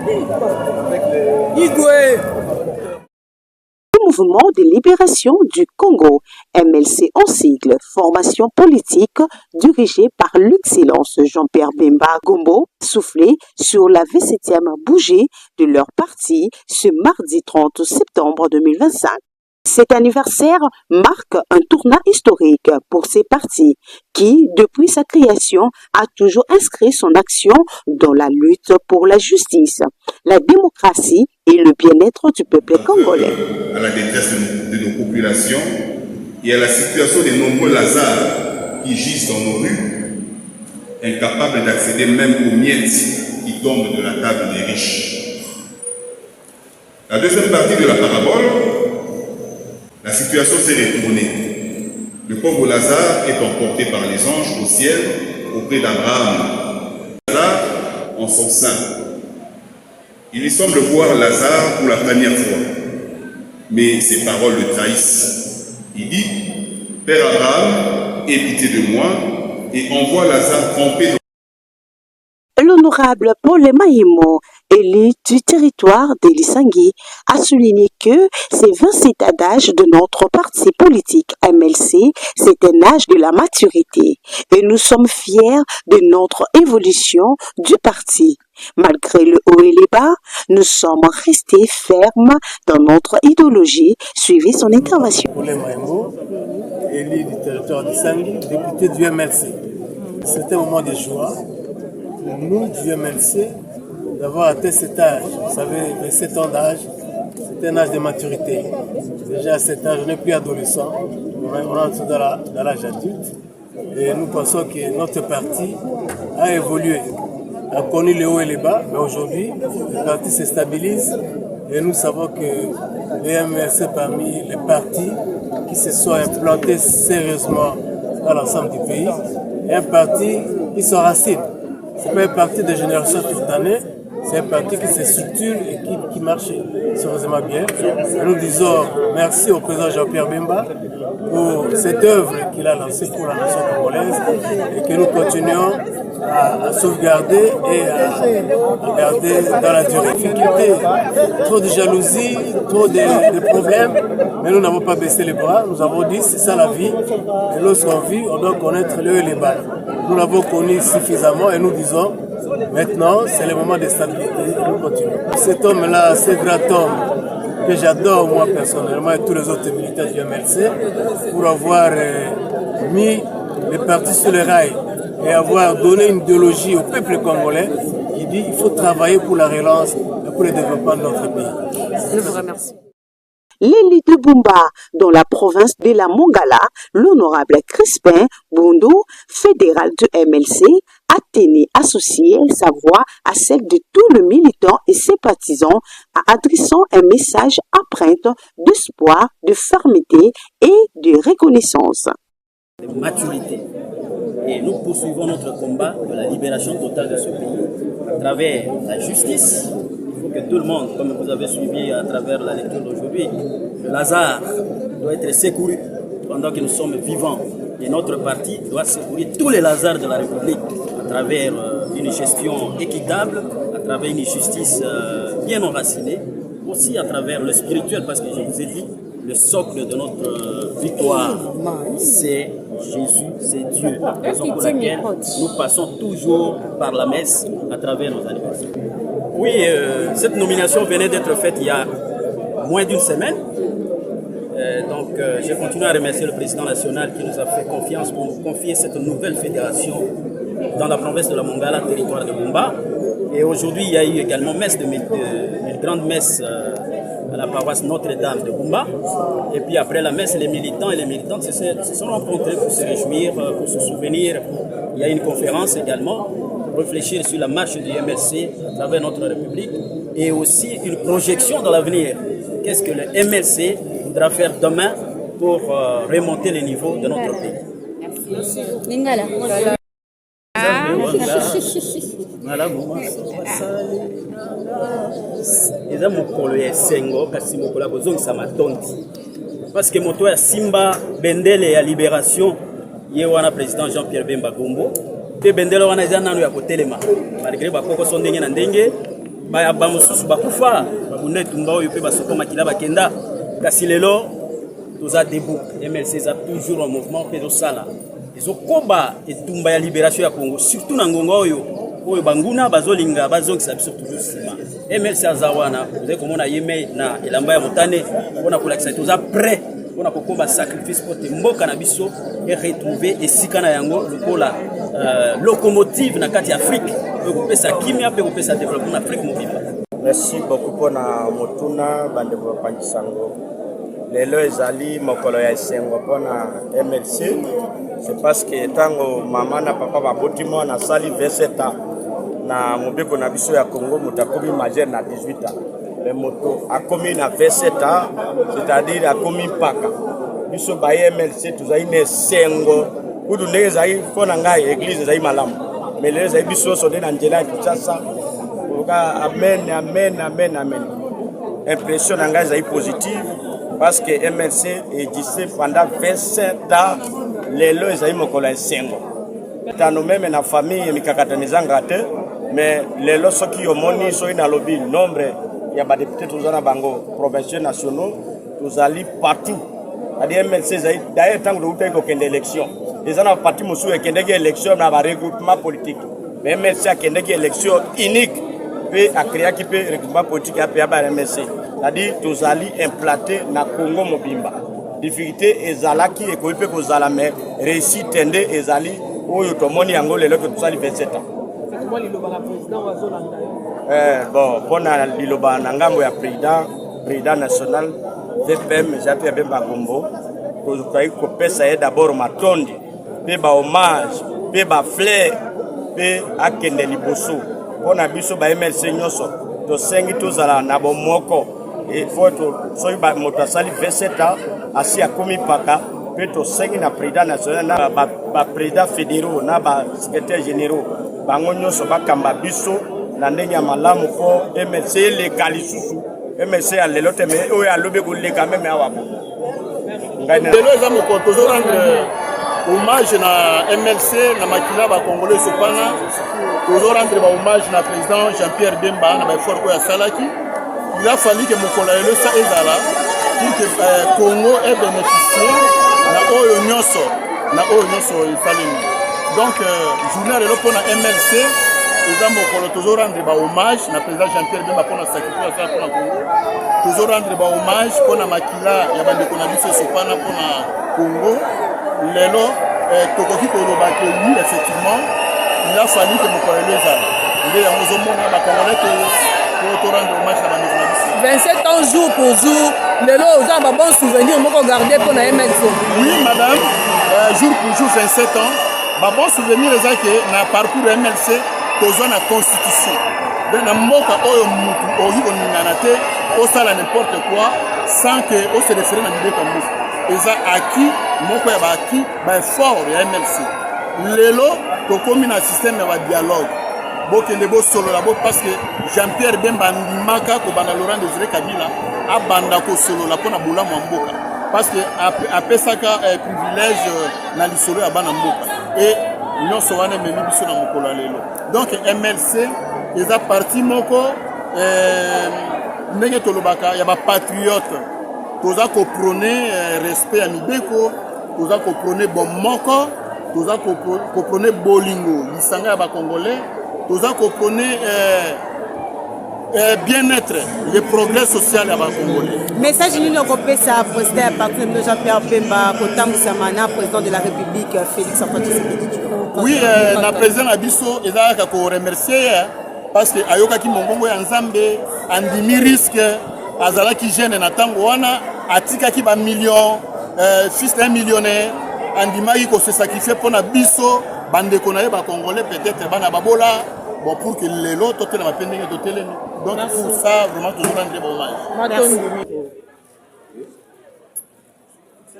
Le mouvement de libération du Congo, MLC en sigle, formation politique dirigée par l'excellence Jean-Pierre Bemba Gombo, soufflé sur la 27e bougie de leur parti ce mardi 30 septembre 2025. Cet anniversaire marque un tournant historique pour ces partis qui, depuis sa création, a toujours inscrit son action dans la lutte pour la justice, la démocratie et le bien-être du peuple congolais. À la détresse de nos populations et à la situation de nombreux Lazars qui gisent dans nos rues, incapables d'accéder même aux miettes qui tombent de la table des riches. La deuxième partie de la parabole, la situation s'est retournée. Le pauvre Lazare est emporté par les anges au ciel auprès d'Abraham. Lazare en son sein. Il lui semble voir Lazare pour la première fois. Mais ses paroles le trahissent. Il dit, Père Abraham, aie pitié de moi et envoie Lazare trempé dans... L'honorable Paul Mahimo, élu du territoire d'Elisangui, a souligné que ces 27 âges de notre parti politique MLC, c'est un âge de la maturité et nous sommes fiers de notre évolution du parti. Malgré le haut et les bas, nous sommes restés fermes dans notre idéologie, suivit son intervention. Paul Mahimo, élu du territoire d'Elisangui, député du MLC. C'est un moment de joie pour nous du MLC d'avoir atteint cet âge. Vous savez, 27 ans d'âge, c'est un âge de maturité. Déjà à cet âge, on n'est plus adolescent, on entre dans l'âge adulte. Et nous pensons que notre parti a évolué, a connu les hauts et les bas, mais aujourd'hui, le parti se stabilise et nous savons que le MLC parmi les partis qui se sont implantés sérieusement dans l'ensemble du pays, est un parti qui s'enracine. Ce n'est pas un parti de génération spontanée, c'est un parti qui se structure et qui marche sérieusement bien. Et nous disons merci au président Jean-Pierre Bemba pour cette œuvre qu'il a lancée pour la nation congolaise et que nous continuons à sauvegarder et à garder dans la durée. Difficulté, trop de jalousie, trop de problèmes, mais nous n'avons pas baissé les bras. Nous avons dit c'est ça la vie. Et lorsqu'on vit, on doit connaître le haut et les bas. Nous l'avons connu suffisamment et nous disons maintenant c'est le moment de stabilité et nous continuons. Cet homme-là, ce grand homme que j'adore moi personnellement et tous les autres militaires du MLC pour avoir mis les partis sur les rails et avoir donné une idéologie au peuple congolais, il dit qu'il faut travailler pour la relance et pour le développement de notre pays. Je vous remercie. L'élu de Bumba, dans la province de la Mongala, l'honorable Crispin Bondo, fédéral du MLC, a tenu à associer sa voix à celle de tous les militants et sympathisants en adressant un message empreinte d'espoir, de fermeté et de reconnaissance. De maturité. Et nous poursuivons notre combat de la libération totale de ce pays à travers la justice. Il faut que tout le monde, comme vous avez suivi à travers la lecture d'aujourd'hui, le Lazare doit être secouru pendant que nous sommes vivants. Et notre parti doit secourir tous les Lazars de la République à travers une gestion équitable, à travers une justice bien enracinée, aussi à travers le spirituel, parce que je vous ai dit, le socle de notre victoire, c'est Jésus, c'est Dieu. Raison pour laquelle nous passons toujours par la messe à travers nos anniversaires. Oui, cette nomination venait d'être faite il y a moins d'une semaine. Donc, je continue à remercier le président national qui nous a fait confiance pour nous confier cette nouvelle fédération dans la province de la Mongala, territoire de Bumba. Et aujourd'hui, il y a eu également une grande messe à la paroisse Notre-Dame de Bumba. Et puis après la messe, les militants et les militantes se sont rencontrés pour se réjouir, pour se souvenir. Il y a une conférence également pour réfléchir sur la marche du MLC à travers notre République et aussi une projection dans l'avenir. Qu'est-ce que le MLC voudra faire demain pour remonter les niveaux de notre pays. Merci. Lingala. eza mokolo ya esengo kasi mokolo ya kozongisa matondi parce que moto ya simba bendele ya libération ye wana président Jean-Pierre Bemba Gombo pe bendele wana eza nano ya kotelema malgré bakokoso ndenge na ndenge ba mosusu bakufa babunda etumba oyo mpe basoko makila bakenda kasi lelo toza debout. MLC eza toujours en mouvement mpe ezosala ezokoba etumba ya libération ya Congo, surtout na ngonga oyo banguna bazolinga bazongisa biso toujours nsima. MLC aza wana ozali komona ye na elamba ya motane mpona kolakisa toza prêt mpona kokomba sacrifice po te mboka na biso eretrouve esika na yango lokola locomotive na kati ya Afrique oyo kopesa kimia mpe kopesa développement na Afrique mobimba. Merci beaucoup mpona motuna bandeko bapangisango. Lelo ezali mokolo ya esengo mpona MLC. C'est parce que tango mama na papa baboti mwana sali 27 ans na mobeko na biso ya Congo mutakomi majeur na 18 ans. Le moto akomi na 27 ans, c'est-à-dire akomi paka. Biso ba MLC tuzali ne sengo. Kudu ndenge zai fona ngai église zai malamu. Mais les zai biso sonde na njela Kinshasa. Amen, amen, amen, amen. Impression ngai zai positive parce que MLC est d'ici pendant 27 ans. Lelo ezali mokolo ya sengo. Tano meme na famille mikakatanizanga te, mais lelo soki omoni soki na lobby nombre ya ba député tozana bango provinciaux nationaux tozali partout. Adi MLC ezali d'ailleurs tango de uta ko kende élection. Ezana parti mosu ekendeki élection na ba regroupement politique. Mais MLC akendeki élection unique pe akreaki pe regroupement politique ya ba MLC. Adi tozali implanté na Congo mobimba. Difficulté ezalaki ekoipe kozala mais réussite tende ezali oyo tomoni yango lelo que tosali 27 ans. Comment liloba la président wazolanda bon pona liloba na ngambo ya président national VPM Jean-Pierre Bemba Gombo tozokai kopesa ye d'abord matondi pe ba hommage pe ba fleur pe akende liboso pona biso ba MLC nyoso to sengi tozala na bomoko et faut soy ba motasali 27 ans asi akomi paka pe to sengi na président national na ba président fédéraux na ba secrétaire généraux bango nyoso bakamba biso na ndenge ya malamu po MLC lekali susu MLC ya lelo te me oyo alobe ko leka meme awa bo ngana lelo eza moko tozo rendre hommage na MLC na makila ba congolais sopana tozo rendre ba hommage na président Jean-Pierre Bemba na ba effort ko ya salaki. Il a fallu que mokolo lelo sa ezala pour que Congo ait bénéficié na oyo nyonso ifalemi. Donc journée lelo pona MLC eza mokolo tozo rendre ba hommage na président Jean-Pierre Bemba pona sacrifice ça pona Congo. Tozo rendre ba hommage pona makila ya bandeko na biso sopana pona Congo. Lelo tokoki koloba que oui effectivement il a fallu que mokolo lelo ezala. Nde yango zomona ba congolais to rendre hommage na bandeko na biso. 27 ans jour pour jour, lelo oza ba bon souvenir moko garder pour na MLC. Oui madame, jour pour jour 27 ans, ba bon souvenir eza que na parcours MLC tozo na constitution. Na mboka oyo mutu oyi oningana te osala n'importe quoi sans que on se réfère na bidé comme ça. Eza acquis moko ya ba acquis ba effort ya MLC. Lelo to komi na système ya dialogue. Bokende bo solo la bo parce que Jean-Pierre Bemba ndimaka ko bana Laurent Désiré Kabila abanda ko solo la pona bola mboka parce que apesaka privilège na lisolo ya bana mboka et nyonso wana memi biso na mokolo lelo. Donc MLC eza parti moko ndenge tolobaka ya ba patriote toza ko prôner respect ya mibeko, toza ko prôner bon moko, toza ko prôner bolingo lisanga ya ba congolais. Nous avons compris bien-être, le progrès social à Congolais. Message nous avons fait ça président à partir de Jean-Pierre Bemba, Kotam Samana, président de la République, Félix Antoine Tshisekedi. Oui, le président Abisso, il a remercié parce que Ayoka ki mongongo ya Nzambe, andimi risque, azala ki jeune na tango wana, atika ki ba million, fils d'un millionnaire, andima ki se sacrifier pour na biso. Bande konaye ba congolais peut-être bana babola bon pour que les autres totele mapende de totele donc pour ça vraiment toujours rendre bon hommage.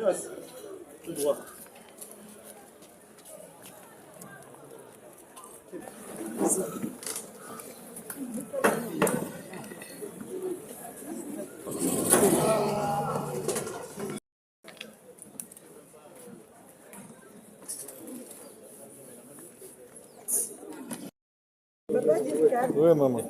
Merci. Tout droit. Oui, maman.